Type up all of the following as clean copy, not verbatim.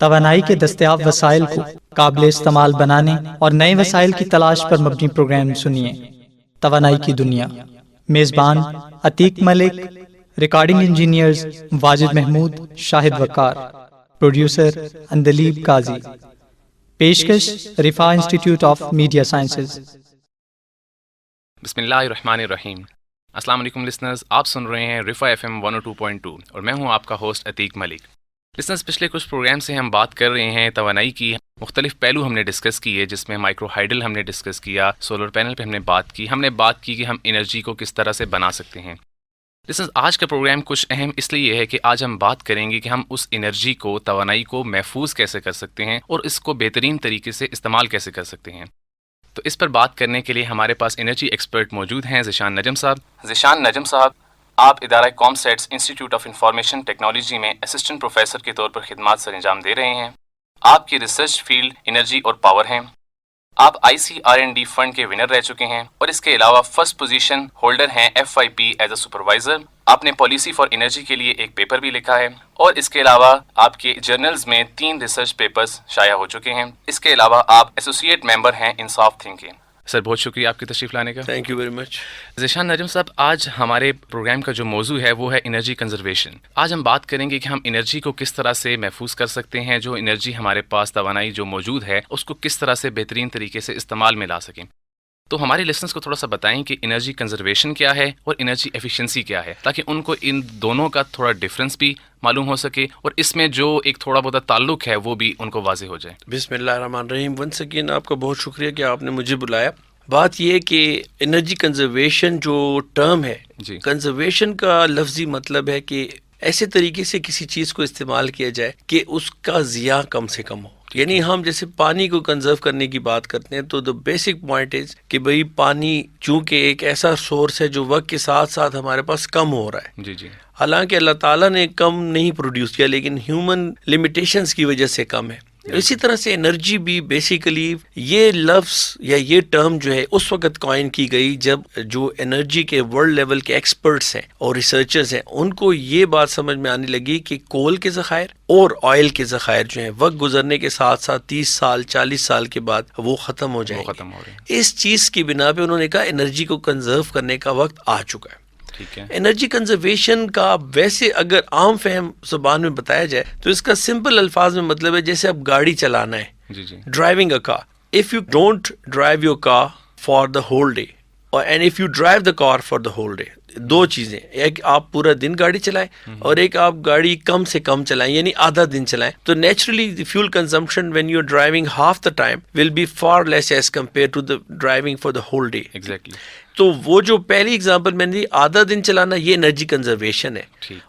توانائی کے دستیاب وسائل کو قابل استعمال بنانے اور نئے وسائل کی تلاش پر مبنی پروگرام سنیے توانائی کی دنیا. میزبان Atiq Malik, recording engineers Wajid Mahmood, Shahid Waqar, producer Andleeb Qazi. پیشکش Riphah Institute of Media sciences. بسم اللہ الرحمن الرحیم. السلام علیکم لسنرز، آپ سن رہے ہیں رفا FM 102.2 اور میں ہوں آپ کا ہوسٹ عتیق ملک. لسنرز، پچھلے کچھ پروگرام سے ہم بات کر رہے ہیں توانائی کی. مختلف پہلو ہم نے ڈسکس کیے، جس میں مائکرو ہائیڈل ہم نے ڈسکس کیا، سولر پینل پہ ہم نے بات کی کہ ہم انرجی کو کس طرح سے بنا سکتے ہیں. لسنرز، آج کا پروگرام کچھ اہم اس لیے ہے کہ آج ہم بات کریں گے کہ ہم اس انرجی کو، توانائی کو محفوظ کیسے کر سکتے ہیں اور اس کو بہترین طریقے سے استعمال کیسے کر سکتے ہیں. تو اس پر بات کرنے کے لیے ہمارے پاس انرجی ایکسپرٹ موجود ہیں ذیشان نجم صاحب. ذیشان نجم صاحب، آپ ادارہ COMSATS institute of information technology میں اسسٹنٹ پروفیسر کے طور پر خدمات سر انجام دے رہے ہیں. آپ کی ریسرچ فیلڈ انرجی اور پاور ہیں. آپ ICR&D فنڈ کے ونر رہ چکے ہیں اور اس کے علاوہ فرسٹ پوزیشن ہولڈر ہیں FYP ایز اے سپروائزر. آپ نے پالیسی فار انرجی کے لیے ایک پیپر بھی لکھا ہے اور اس کے علاوہ آپ کے جرنلز میں 3 ریسرچ پیپرز شائع ہو چکے ہیں. اس کے علاوہ آپ ایسوسیٹ ممبر ہیں انصاف تھنک کے. سر، بہت شکریہ آپ کی تشریف لانے کا. Thank you very much. Zeeshan Najm Sahib, آج ہمارے پروگرام کا جو موضوع ہے وہ ہے انرجی کنزرویشن. آج ہم بات کریں گے کہ ہم انرجی کو کس طرح سے محفوظ کر سکتے ہیں، جو انرجی ہمارے پاس توانائی جو موجود ہے اس کو کس طرح سے بہترین طریقے سے استعمال میں لا سکیں. تو ہمارے لسنرز کو تھوڑا سا بتائیں کہ انرجی کنزرویشن کیا ہے اور انرجی ایفیشنسی کیا ہے، تاکہ ان کو ان دونوں کا تھوڑا ڈفرنس بھی معلوم ہو سکے اور اس میں جو ایک تھوڑا بہت تعلق ہے وہ بھی ان کو واضح ہو جائے. بسم اللہ الرحمن الرحیم. ونس اگین آپ کا بہت شکریہ کہ آپ نے مجھے بلایا. بات یہ کہ انرجی کنزرویشن جو ٹرم ہے، کنزرویشن کا لفظی مطلب ہے کہ ایسے طریقے سے کسی چیز کو استعمال کیا جائے کہ اس کا ضیاع کم سے کم ہو. یعنی ہم جیسے پانی کو کنزرو کرنے کی بات کرتے ہیں تو دا بیسک پوائنٹ از کہ بھئی پانی چونکہ ایک ایسا سورس ہے جو وقت کے ساتھ ساتھ ہمارے پاس کم ہو رہا ہے. جی. حالانکہ اللہ تعالیٰ نے کم نہیں پروڈیوس کیا، لیکن ہیومن لمیٹیشنز کی وجہ سے کم ہے. اسی طرح سے انرجی بھی بیسیکلی یہ لفظ یا یہ ٹرم جو ہے اس وقت کوائن کی گئی جب جو انرجی کے ورلڈ لیول کے ایکسپرٹس ہیں اور ریسرچرز ہیں ان کو یہ بات سمجھ میں آنے لگی کہ کول کے ذخائر اور آئل کے ذخائر جو ہیں وقت گزرنے کے ساتھ ساتھ 30 سال 40 سال کے بعد وہ ختم ہو جائیں گے. اس چیز کی بنا پہ انہوں نے کہا انرجی کو کنزرو کرنے کا وقت آ چکا ہے. انرجی کنزرویشن کا ویسے اگر عام فہم زبان میں بتایا جائے تو اس کا سمپل الفاظ میں مطلب ہے جیسے اب گاڑی چلانا ہے، driving a car. If you don't drive your car for the whole day and if you drive the car for the whole day, 2 چیزیں، ایک آپ پورا دن گاڑی چلائیں اور ایک آپ گاڑی کم سے کم چلائیں یعنی آدھا دن چلائیں، تو naturally the fuel consumption when you are driving half the time will be far less as compare to the driving for the whole day. Exactly. تو وہ جو پہلی اگزامپل میں نے دی، آدھا دن چلانا یہ انرجی کنزرویشن ہے،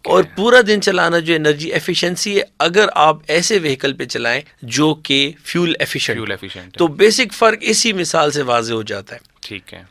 اور پورا دن چلانا جو انرجی ایفیشنسی ہے اگر آپ ایسے وہیکل پہ چلائیں جو کہ فیول ایفیشنٹ. تو بیسک فرق اسی مثال سے واضح ہو جاتا ہے. ٹھیک ہے.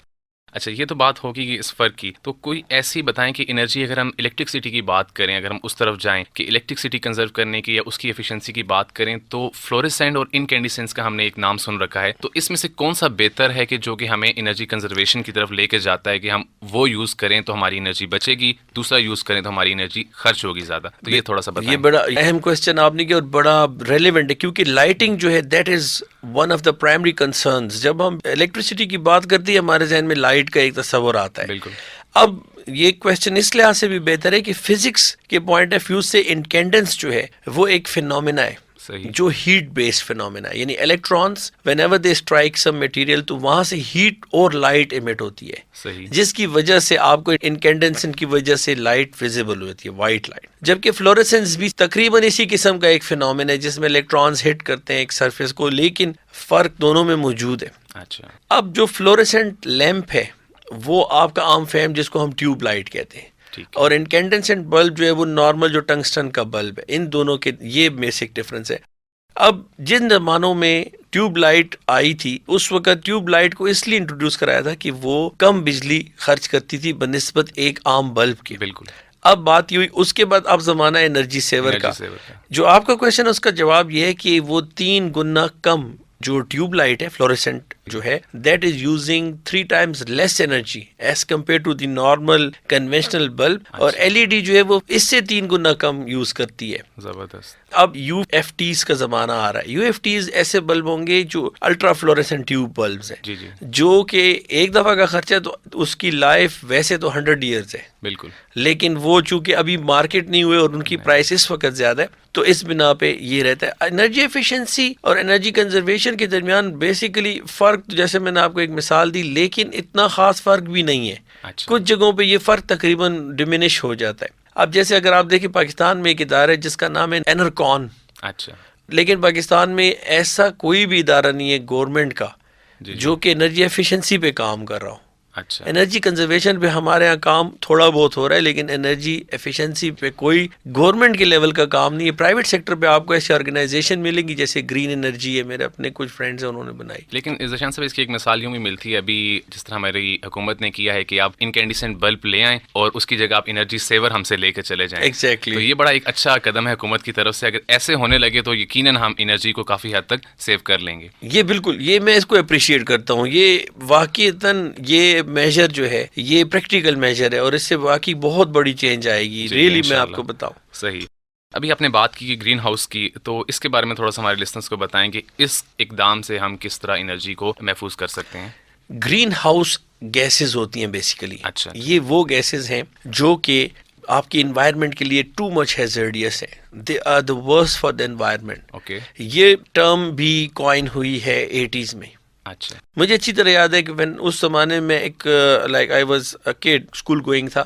اچھا، یہ تو بات ہوگی کہ اس فرق کی، تو کوئی ایسی بتائیں کہ انرجی اگر ہم الیکٹرکسٹی کی بات کریں، اگر ہم اس طرف جائیں کہ الیکٹرکسٹی کنزرو کرنے کی یا اس کی ایفیشنسی کی بات کریں، تو فلوریسینٹ اور انکینڈیسنس کا ہم نے ایک نام سن رکھا ہے. تو اس میں سے کون سا بہتر ہے کہ جو کہ ہمیں انرجی کنزرویشن کی طرف لے کے جاتا ہے کہ ہم وہ یوز کریں تو ہماری انرجی بچے گی، دوسرا یوز کریں تو ہماری انرجی خرچ ہوگی زیادہ؟ تو یہ تھوڑا سا بتائیں. یہ بڑا اہم کوسچن آپ نے کیا اور بڑا ریلیونٹ ہے، کیونکہ لائٹنگ جو ہے that is one of the primary concerns. جب ہم الیکٹریسٹی کی بات کرتے ہیں ہمارے ذہن میں لائٹ کا ایک تصور آتا ہے. بالکل. اب یہ کویسچن اس لحاظ سے بھی بہتر ہے کہ فزکس کے پوائنٹ آف ویو سے انکینڈنس جو ہے وہ ایک فینومینا ہے جو ہیٹ بیسڈ فینومینا ہے. یعنی electrons when ever they strike some material تو وہاں سے ہیٹ اور لائٹ ایمٹ ہوتی ہے، جس کی وجہ سے آپ کو انکینڈنسن کی وجہ سے لائٹ ویزیبل ہوتی ہے، وائٹ لائٹ. جبکہ فلوریسنس بھی تقریباً اسی قسم کا ایک فینومینا ہے جس میں الیکٹرانس ہٹ کرتے ہیں ایک سرفیس کو، لیکن فرق دونوں میں موجود ہے. اچھا، اب جو فلوریسنٹ لیمپ ہے وہ آپ کا عام فہم جس کو ہم ٹیوب لائٹ کہتے ہیں، اور انکینڈنسنٹ بلب جو ہے وہ نارمل جو ٹنگسٹن کا بلب ہے. ان دونوں کے یہ بیسک ڈفرنس ہے. اب جن زمانوں میں ٹیوب لائٹ آئی تھی اس وقت ٹیوب لائٹ کو اس لیے انٹروڈیوس کرایا تھا کہ وہ کم بجلی خرچ کرتی تھی بنسبت ایک عام بلب کی. بالکل. اب بات یہ ہوئی اس کے بعد اب زمانہ انرجی سیور کا. جو آپ کا کویشچن ہے اس کا جواب یہ ہے کہ وہ 3 گنا کم جو ٹیوب لائٹ ہے فلوریسنٹ جو ہے that is using 3 times less energy as compare to the normal conventional bulb, اور ایل ای ڈی جو ہے وہ اس سے 3 گنا کم یوز کرتی ہے. زبردست. اب یو ایف ٹیز کا زمانہ آ رہا ہے. یو ایف ٹیز ایسے بلب ہوں گے جو الٹرا فلوریسنٹ ٹیوب بلبز ہیں, جی جی, جو کہ ایک دفعہ کا خرچہ تو اس کی لائف ویسے تو 100 years ہے بالکل, لیکن وہ چونکہ ابھی مارکیٹ نہیں ہوئے اور ان کی پرائس اس وقت زیادہ ہے, تو اس بنا پہ یہ رہتا ہے. انرجی ایفیشنسی اور انرجی کنزرویشن کے درمیان بیسیکلی فرق, جیسے میں نے آپ کو ایک مثال دی, لیکن اتنا خاص فرق بھی نہیں ہے. کچھ جگہوں پہ یہ فرق تقریباً ڈیمینش ہو جاتا ہے. اب جیسے اگر آپ دیکھیں پاکستان میں ایک ادارہ ہے جس کا نام ہے انرکون, اچھا, لیکن پاکستان میں ایسا کوئی بھی ادارہ نہیں ہے گورنمنٹ کا جو کہ انرجی ایفیشنسی پہ کام کر رہا ہو. اچھا, انرجی کنزرویشن پہ ہمارے یہاں کام تھوڑا بہت ہو رہا ہے, لیکن انرجی ایفیشنسی پہ کوئی گورنمنٹ کے لیول کا کام نہیں ہے. پرائیویٹ سیکٹر پہ آپ کو ایسی آرگنائزیشن ملیں گی جیسے گرین انرجی ہے, میرے اپنے کچھ فرینڈز ہیں انہوں نے بنائی. لیکن ذیشان صاحب اس کی ایک مثال یوں بھی ملتی ہے ابھی جس طرح ہماری حکومت نے کیا ہے کہ آپ انکینڈیسنٹ بلب لے آئیں اور اس کی جگہ آپ انرجی سیور ہم سے لے کے چلے جائیں. ایگزیکٹلی, تو یہ بڑا ایک اچھا قدم ہے حکومت کی طرف سے. اگر ایسے ہونے لگے تو یقیناً ہم انرجی کو کافی حد تک سیو کر لیں گے. یہ بالکل, یہ میں اس کو اپریشیٹ کرتا ہوں. یہ واقعتاً یہ میجر جو ہے یہ پریکٹیکل میجر ہے اور اس سے واقعی بہت بڑی چینج آئے گی. ریئلی میں آپ کو بتاؤں. صحیح. ابھی آپ نے بات کی گرین ہاؤس کی, تو اس کے بارے میں تھوڑا سا ہمارے لسنرز کو بتائیں کہ اس اقدام سے ہم کس طرح انرجی کو محفوظ کر سکتے ہیں. گرین ہاؤس گیسز ہوتی ہیں بیسیکلی. اچھا, یہ وہ گیسز ہیں جو کہ آپ کی انوائرمنٹ کے لیے ٹو مچ ہیزرڈیس ہے. They are the worst for the environment. Okay, یہ ٹرم بھی کوائن ہوئی ہے 80s میں. اچھا, مجھے اچھی طرح یاد ہے کہ اس زمانے میں ایک like I was a could school going تھا,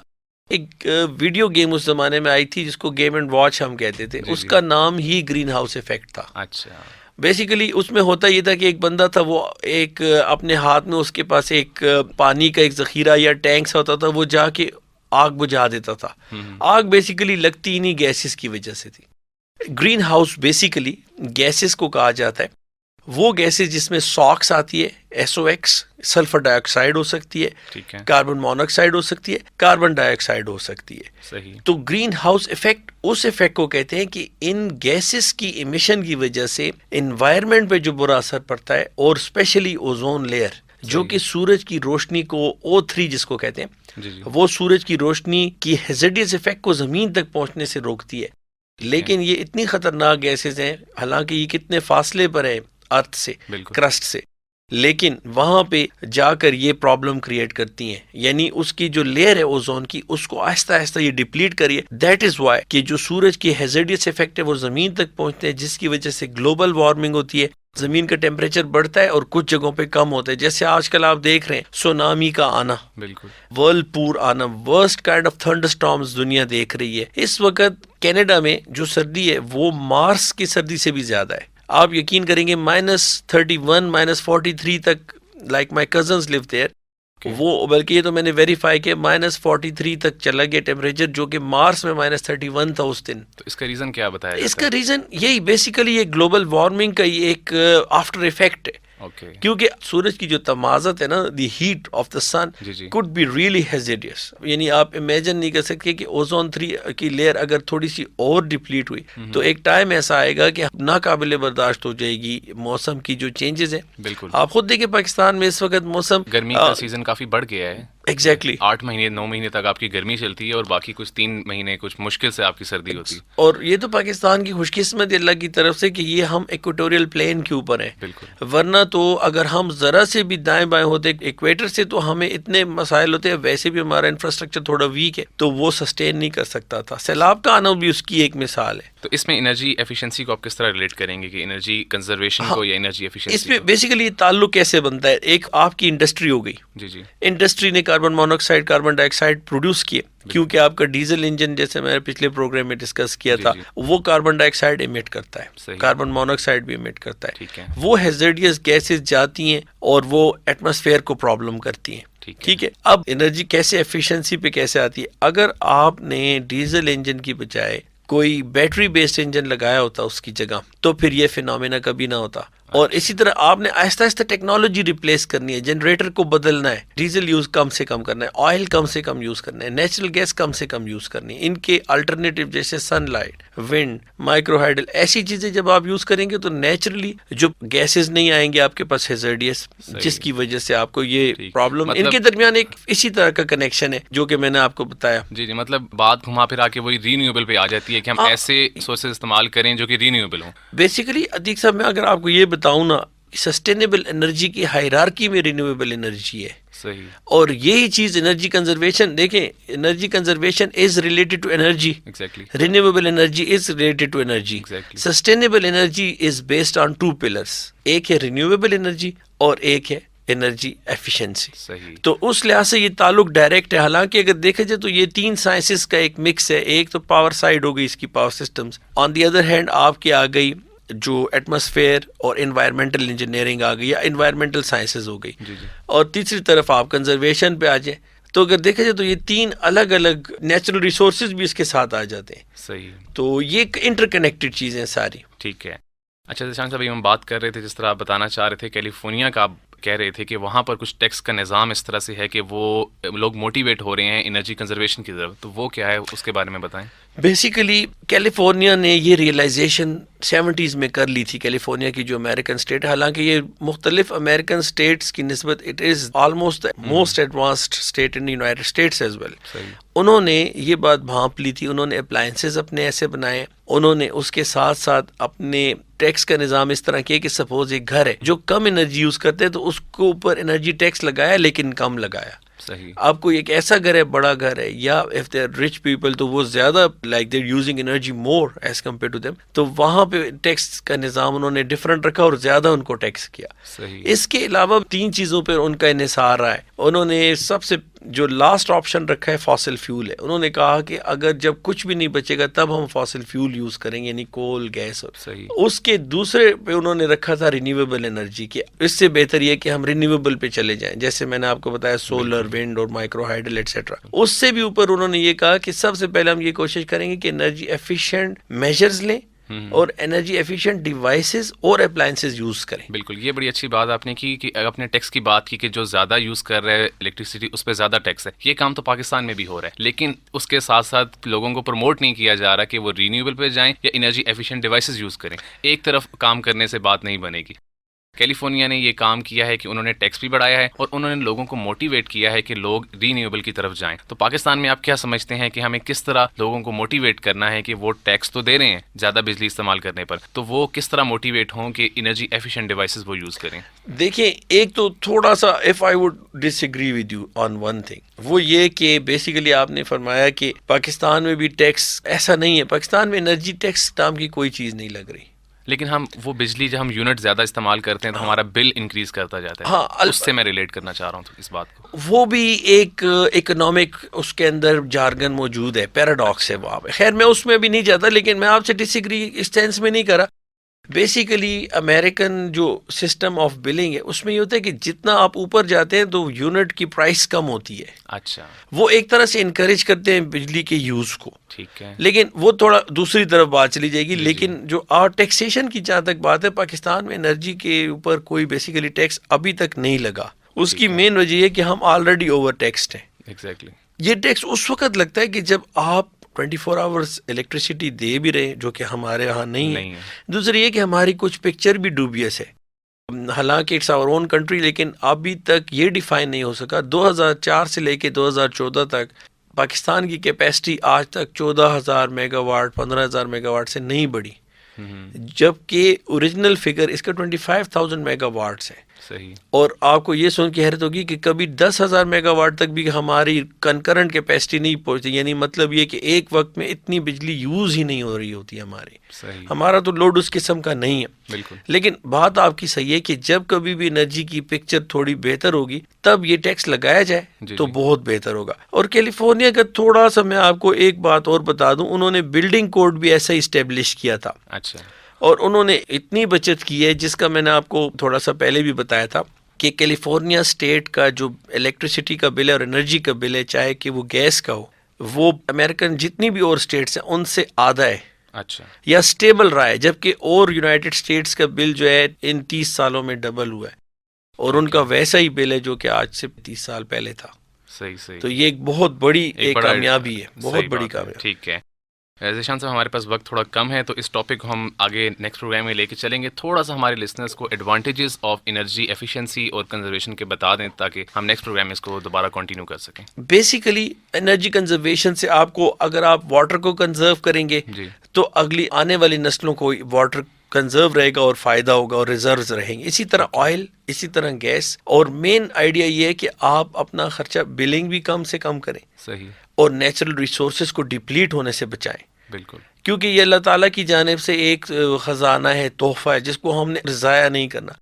ایک ویڈیو گیم اس زمانے میں آئی تھی جس کو گیم اینڈ واچ ہم کہتے تھے. اس کا نام ہی گرین ہاؤس ایفیکٹ تھا. اچھا, بیسیکلی اس میں ہوتا یہ تھا کہ ایک بندہ تھا, وہ ایک اپنے ہاتھ میں اس کے پاس ایک پانی کا ایک ذخیرہ یا ٹینک سا ہوتا تھا, وہ جا کے آگ بجھا دیتا تھا. آگ بیسیکلی لگتی نہیں گیسز کی وجہ سے تھی. گرین ہاؤس بیسیکلی گیسز کو کہا جاتا ہے, وہ گیسز جس میں ساکس آتی ہے, SOx, سلفر ڈائی آکسائڈ ہو سکتی ہے, کاربن مونوکسائڈ ہو سکتی ہے, کاربن ڈائی آکسائڈ ہو سکتی ہے. صحیح. تو گرین ہاؤس ایفیکٹ اس ایفیکٹ کو کہتے ہیں کہ ان گیسز کی ایمیشن کی وجہ سے انوائرمنٹ پہ جو برا اثر پڑتا ہے, اور اسپیشلی اوزون لیئر جو کہ سورج کی روشنی کو O3 جس کو کہتے ہیں, وہ سورج کی روشنی کی ہیزرڈیس ایفیکٹ کو زمین تک پہنچنے سے روکتی ہے. لیکن یہ اتنی خطرناک گیسز ہیں, حالانکہ یہ کتنے فاصلے پر ہے ارتھ سے, کرسٹ سے, لیکن وہاں پہ جا کر یہ پرابلم کریٹ کرتی ہیں. یعنی اس کی جو لیئر ہے اوزون کی, اس کو آہستہ آہستہ یہ ڈپلیٹ کریے. دیٹ از وائی کہ جو سورج کی ہیزرڈیس ایفیکٹ ہے وہ زمین تک پہنچتے ہیں, جس کی وجہ سے گلوبل وارمنگ ہوتی ہے, زمین کا ٹیمپریچر بڑھتا ہے اور کچھ جگہوں پہ کم ہوتا ہے. جیسے آج کل آپ دیکھ رہے ہیں سونامی کا آنا, بالکل ورلڈ پور آنا, worst kind of thunder storms دنیا دیکھ رہی ہے. اس وقت کینیڈا میں جو سردی ہے وہ مارس کی سردی سے بھی زیادہ ہے. آپ یقین کریں گے -31 -43 تک, like my cousins live there, وہ بلکہ یہ تو میں نے ویریفائی کیا -43 تک چلا گیا ٹیمپریچر, جو کہ مارس میں -31 تھا اس دن. تو اس کا ریزن کیا بتایا جاتا ہے؟ اس کا ریزن یہی بیسیکلی یہ گلوبل وارمنگ کا ایک آفٹر ایفیکٹ ہے. کیونکہ سورج کی جو تمازت ہے نا, the heat of the sun could be really hazardous. یعنی آپ امیجن نہیں کر سکتے کہ اوزون 3 کی لیئر اگر تھوڑی سی اور ڈپلیٹ ہوئی تو ایک ٹائم ایسا آئے گا کہ ناقابل برداشت ہو جائے گی موسم کی جو چینجز ہیں. بالکل, آپ خود دیکھیں پاکستان میں اس وقت موسم, گرمی کا سیزن کافی بڑھ گیا ہے. ایگزیکٹلی 8 مہینے 9 مہینے تک آپ کی گرمی چلتی ہے اور باقی کچھ 3 مہینے کچھ مشکل سے آپ کی سردی ہوتی ہے. اور یہ تو پاکستان کی خوش قسمت اللہ کی طرف سے کہ یہ ہم ایکویٹوریل پلین کے اوپر ہیں. بالکل, ورنہ تو اگر ہم ذرا سے بھی دائیں بائیں ہوتے ایکویٹر سے تو ہمیں اتنے مسائل ہوتے ہیں. ویسے بھی ہمارا انفراسٹرکچر تھوڑا ویک ہے تو وہ سسٹین نہیں کر سکتا تھا. سیلاب کا آنا بھی اس کی ایک مثال ہے. تو اس میں انرجی ایفیشنسی کو آپ کس طرح ریلیٹ کریں گے کہ انرجی کنزرویشن کو یا انرجی ایفیشنسی؟ اس میں بیسیکلی یہ تعلق کیسے بنتا ہے. ایک آپ کی انڈسٹری ہو گئی, جی, انڈسٹری نے کاربن مونوکسائڈ کاربن ڈائی آکسائڈ پروڈیوس کیے, کیونکہ آپ کا ڈیزل انجن جیسے میں نے پچھلے پروگرام میں ڈسکس کیا تھا وہ کاربن ڈائی آکسائڈ ایمٹ کرتا ہے, کاربن مونوکسائڈ بھی ایمٹ کرتا ہے. وہ ہیزرڈیس گیسز جاتی ہیں اور وہ ایٹماسفیئر کو پرابلم کرتی ہیں. ٹھیک ہے, اب انرجی کیسے ایفیشنسی پہ کیسے آتی ہے. اگر آپ نے ڈیزل انجن کی بجائے کوئی بیٹری بیسڈ انجن لگایا ہوتا اس کی جگہ, تو پھر یہ فینومینا کبھی نہ ہوتا. اور اسی طرح آپ نے آہستہ آہستہ ٹیکنالوجی ریپلیس کرنی ہے, جنریٹر کو بدلنا ہے, ڈیزل یوز کم سے کم کرنا ہے, آئل کم سے کم یوز کرنا ہے, نیچرل گیس کم سے کم یوز کرنی ہے. ان کے الٹرنیٹیو جیسے سن لائٹ, ونڈ, مائکرو ہائڈل, ایسی چیزیں جب آپ یوز کریں گے تو نیچرلی جو گیسز نہیں آئیں گے آپ کے پاس ہیزرڈیس, جس کی وجہ سے آپ کو یہ پرابلم. ان کے درمیان ایک اسی طرح کا کنیکشن ہے جو کہ میں نے آپ کو بتایا. جی مطلب بات گھما پھرا کے وہی رینیوبل پہ آ جاتی ہے کہ ہم ایسے سورسز استعمال کریں جو کہ رینیوبل ہوں. بیسیکلی عتیق صاحب میں اگر آپ کو یہ بتاؤں نا, سسٹینیبل انرجی کی ہائرارکی میں رینیویبل انرجی ہے. صحیح. اور یہی چیز انرجی کنزرویشن, دیکھیں energy conservation is related to energy, renewable energy is related to energy. Sustainable energy is based on two pillars, ایک ہے رینیویبل انرجی اور ایک ہے انرجی ایفیشنسی. تو اس لحاظ سے یہ تعلق ڈائریکٹ ہے. حالانکہ اگر دیکھا جائے تو یہ تین سائنسز کا ایک مکس ہے. ایک تو پاور سائیڈ ہو گئی اس کی, power systems. On the other hand آپ کی آ گئی جو ایٹماسفیئر اور انوائرمنٹل انجینئرنگ آ گئی یا انوائرمنٹل سائنسز ہو گئی. اور تیسری طرف آپ کنزرویشن پہ آ جائیں تو اگر دیکھا جائے تو یہ تین الگ الگ نیچرل ریسورسز بھی اس کے ساتھ آ جاتے ہیں. صحیح. تو یہ انٹر کنیکٹڈ چیزیں ساری. ٹھیک ہے. اچھا ذیشان صاحب, ہم بات کر رہے تھے جس طرح آپ بتانا چاہ رہے تھے کیلیفورنیا کا, آپ کہہ رہے تھے کہ وہاں پر کچھ ٹیکس کا نظام اس طرح سے ہے کہ وہ لوگ موٹیویٹ ہو رہے ہیں انرجی کنزرویشن کی طرف, تو وہ کیا ہے اس کے بارے میں بتائیں. بیسیکلی کیلیفورنیا نے یہ ریئلائزیشن 70s میں کر لی تھی. کیلیفورنیا کی جو امریکن اسٹیٹ, حالانکہ یہ مختلف امریکن اسٹیٹس کی نسبت it is almost most advanced state in United States as well. انہوں نے یہ بات بھانپ لی تھی, انہوں نے اپلائنسز اپنے ایسے بنائے, انہوں نے اس کے ساتھ ساتھ اپنے ٹیکس کا نظام اس طرح کیا کہ سپوز ایک گھر ہے جو کم انرجی یوز کرتے ہیں تو اس کو اوپر انرجی ٹیکس لگایا لیکن کم لگایا. صحیح. آپ کو ایک ایسا گھر ہے, بڑا گھر ہے, یا if they are rich people تو وہ زیادہ like they using energy more as compare to them, تو وہاں پہ ٹیکس کا نظام انہوں نے ڈفرینٹ رکھا اور زیادہ ان کو ٹیکس کیا. صحیح. اس کے علاوہ تین چیزوں پہ ان کا انحصار رہا ہے. انہوں نے سب سے جو لاسٹ آپشن رکھا ہے فاسل فیول ہے. انہوں نے کہا کہ اگر جب کچھ بھی نہیں بچے گا تب ہم فاسل فیول یوز کریں گے, یعنی کول, گیس. صحیح. اس کے دوسرے پہ انہوں نے رکھا تھا رینیویبل انرجی کے. اس سے بہتر یہ کہ ہم رینیویبل پہ چلے جائیں, جیسے میں نے آپ کو بتایا سولر, ونڈ اور مائکرو ہائڈل ایٹسیٹرا. اس سے بھی اوپر انہوں نے یہ کہا کہ سب سے پہلے ہم یہ کوشش کریں گے کہ انرجی ایفیشینٹ میجرز لیں اور انرجی ایفیشینٹ ڈیوائسز اور اپلائنسز یوز کریں. بالکل, یہ بڑی اچھی بات آپ نے کی کہ اپنے ٹیکس کی بات کی کہ جو زیادہ یوز کر رہے ہیں الیکٹریسٹی اس پہ زیادہ ٹیکس ہے. یہ کام تو پاکستان میں بھی ہو رہا ہے, لیکن اس کے ساتھ ساتھ لوگوں کو پروموٹ نہیں کیا جا رہا کہ وہ رینیوبل پہ جائیں یا انرجی ایفیشینٹ ڈیوائسز یوز کریں. ایک طرف کام کرنے سے بات نہیں بنے گی. کیلیفورنیا نے یہ کام کیا ہے کہ انہوں نے ٹیکس بھی بڑھایا ہے اور انہوں نے لوگوں کو موٹیویٹ کیا ہے کہ لوگ رینیوبل کی طرف جائیں. تو پاکستان میں آپ کیا سمجھتے ہیں کہ ہمیں کس طرح لوگوں کو موٹیویٹ کرنا ہے کہ وہ ٹیکس تو دے رہے ہیں زیادہ بجلی استعمال کرنے پر, تو وہ کس طرح موٹیویٹ ہوں کہ انرجی ایفیشینٹ ڈیوائسز وہ یوز کریں؟ دیکھیں, ایک تو تھوڑا سا if I would disagree with you on one thing, وہ یہ کہ بیسیکلی آپ نے فرمایا کہ پاکستان میں بھی ٹیکس, ایسا نہیں ہے. پاکستان میں انرجی ٹیکس نام کی کوئی چیز نہیں لگ رہی, لیکن ہم وہ بجلی جب ہم یونٹ زیادہ استعمال کرتے ہیں تو ہمارا بل انکریز کرتا جاتا ہے. ہاں, اس سے میں ریلیٹ کرنا چاہ رہا ہوں اس بات کو. وہ بھی ایک اکنامک اس کے اندر جارگن موجود ہے, پیراڈاکس ہے وہاں پہ. خیر میں اس میں بھی نہیں جاتا, لیکن میں آپ سے ڈس ایگری اس سینس میں نہیں کرا. بیسیکلی امریکن جو سسٹم آف بلنگ ہے اس میں یہ ہوتا ہے کہ جتنا آپ اوپر جاتے ہیں تو یونٹ کی پرائس کم ہوتی ہے. اچھا, وہ ایک طرح سے انکریج کرتے ہیں بجلی کے یوز کو. ٹھیک ہے, لیکن وہ تھوڑا دوسری طرف بات چلی جائے گی. لیکن جو ٹیکسیشن کی جہاں تک بات ہے, پاکستان میں انرجی کے اوپر کوئی بیسیکلی ٹیکس ابھی تک نہیں لگا. اس کی مین وجہ یہ کہ ہم آلریڈی اوور ٹیکسڈ ہیں. ایگزیکٹلی. یہ ٹیکس اس وقت لگتا ہے کہ جب آپ 24 آورس الیکٹریسٹی دے بھی رہے, جو کہ ہمارے یہاں نہیں ہے. دوسری یہ کہ ہماری کچھ پکچر بھی ڈوبیس ہے, حالانکہ اٹس آور اون کنٹری, لیکن ابھی تک یہ ڈیفائن نہیں ہو سکا. 2004 سے لے کے 2014 تک پاکستان کی کیپیسٹی آج تک 14,000 میگا واٹ 15,000 میگا واٹ سے نہیں بڑھی, جبکہ اوریجنل فگر اس کا 25,000 میگا واٹس ہے. صحیح. اور آپ کو یہ سن کے حیرت ہوگی کہ کبھی 10,000 میگا واٹ تک بھی ہماری کنکرنٹ کیپیسٹی نہیں پہنچتی. یعنی مطلب یہ کہ ایک وقت میں اتنی بجلی یوز ہی نہیں ہو رہی ہوتی ہماری. صحیح. ہمارا تو لوڈ اس قسم کا نہیں ہے. بالکل. لیکن بات آپ کی صحیح ہے کہ جب کبھی بھی انرجی کی پکچر تھوڑی بہتر ہوگی تب یہ ٹیکس لگایا جائے تو بہت بہتر ہوگا. اور کیلیفورنیا کا تھوڑا سا میں آپ کو ایک بات اور بتا دوں, انہوں نے بلڈنگ کوڈ بھی ایسا ہی اسٹیبلش کیا تھا. اچھا. اور انہوں نے اتنی بچت کی ہے جس کا میں نے آپ کو تھوڑا سا پہلے بھی بتایا تھا کہ کیلیفورنیا اسٹیٹ کا جو الیکٹریسٹی کا بل ہے اور انرجی کا بل ہے, چاہے کہ وہ گیس کا ہو, وہ امریکن جتنی بھی اور اسٹیٹس ہیں ان سے آدھا ہے. اچھا یا سٹیبل رہا ہے، جبکہ اور یونائٹڈ اسٹیٹس کا بل جو ہے ان 30 سالوں میں ڈبل ہوا ہے، اور ان کا ویسا ہی بل ہے جو کہ آج سے 30 سال پہلے تھا. صحیح. تو یہ ایک بہت بڑی ایک کامیابی ہے، بہت بڑی کامیابی. ٹھیک ہے ذیشان صاحب، ہمارے پاس وقت تھوڑا کم ہے، تو اس ٹاپک کو ہم آگے نیکسٹ پروگرام میں لے کے چلیں گے. تھوڑا سا ہمارے لسنرز کو ایڈوانٹیجز آف انرجی ایفیشنسی اور کنزرویشن کے بتا دیں تاکہ ہم نیکسٹ پروگرام میں اس کو دوبارہ کنٹینیو کر سکیں. بیسیکلی انرجی کنزرویشن سے آپ کو، اگر آپ واٹر کو کنزرو کریں گے تو اگلی آنے والی نسلوں کو واٹر کنزرو رہے گا اور فائدہ ہوگا اور ریزروز رہیں گے. اسی طرح آئل، اسی طرح گیس. اور مین آئیڈیا یہ ہے کہ آپ اپنا خرچہ بلنگ بھی کم سے کم کریں، صحیح، اور نیچرل ریسورسز کو ڈپلیٹ ہونے سے بچائیں. بالکل، کیونکہ یہ اللہ تعالیٰ کی جانب سے ایک خزانہ ہے، تحفہ ہے، جس کو ہم نے ضائع نہیں کرنا.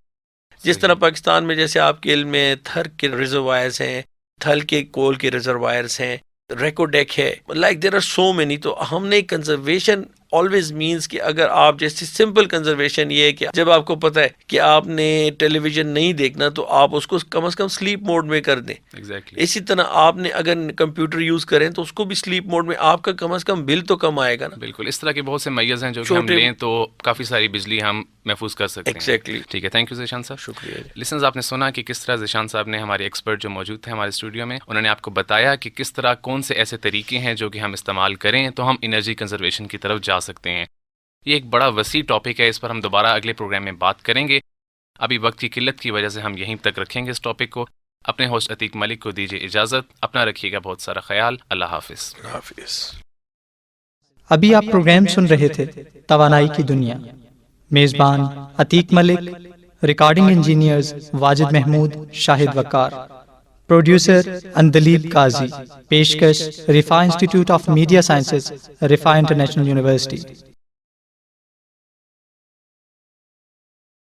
جس طرح پاکستان میں جیسے آپ کے علم میں تھر کے ریزروائرز ہیں، تھل کے کول کے ریزروائرز ہیں، ریکوڈیک ہے، like there are so many. تو ہم نے کنزرویشن آلویز مینس کہ اگر آپ جیسے سمپل کنزرویشن یہ ہے کہ جب آپ کو پتہ ہے کہ آپ نے ٹیلی ویژن نہیں دیکھنا تو آپ اس کو کم از کم سلیپ موڈ میں کر دیں. اسی طرح آپ نے اگر کمپیوٹر یوز کریں تو اس کو بھی سلیپ موڈ میں، آپ کا کم از کم بل تو کم آئے گا نا. بالکل، اس طرح کے بہت سے میز ہیں جو کہ ہم لیں تو کافی ساری بجلی ہم محفوظ کر سکتے ہیں. ایگزیکٹلی. ٹھیک ہے، تھینک یو ذیشان صاحب. شکریہ. لسنرز، آپ نے سنا کہ کس طرح ذیشان صاحب نے، ہمارے ایکسپرٹ جو موجود تھے ہمارے اسٹوڈیو میں، انہوں نے آپ کو بتایا کہ کس طرح کون سے ایسے طریقے ہیں جو کہ ہم استعمال کریں تو ہم انرجی کنزرویشن کی طرف جا سکتے ہیں. یہ ایک بڑا وسیع ٹاپک ہے، اس پر ہم دوبارہ اگلے پروگرام میں بات کریں گے. ابھی وقت کی قلت کی وجہ سے ہم یہیں تک رکھیں گے اس ٹاپک کو. اپنے ہوسٹ عتیق ملک کو دیجیے اجازت. اپنا رکھیے گا بہت سارا خیال. اللہ حافظ. ابھی آپ پروگرام سن رہے تھے توانائی کی دنیا. میزبان Atiq Malik, recording engineers Wajid Mahmood, Shahid Waqar, producer Andleeb Qazi. پیشکش Riphah Institute of Media Sciences, Riphah International university.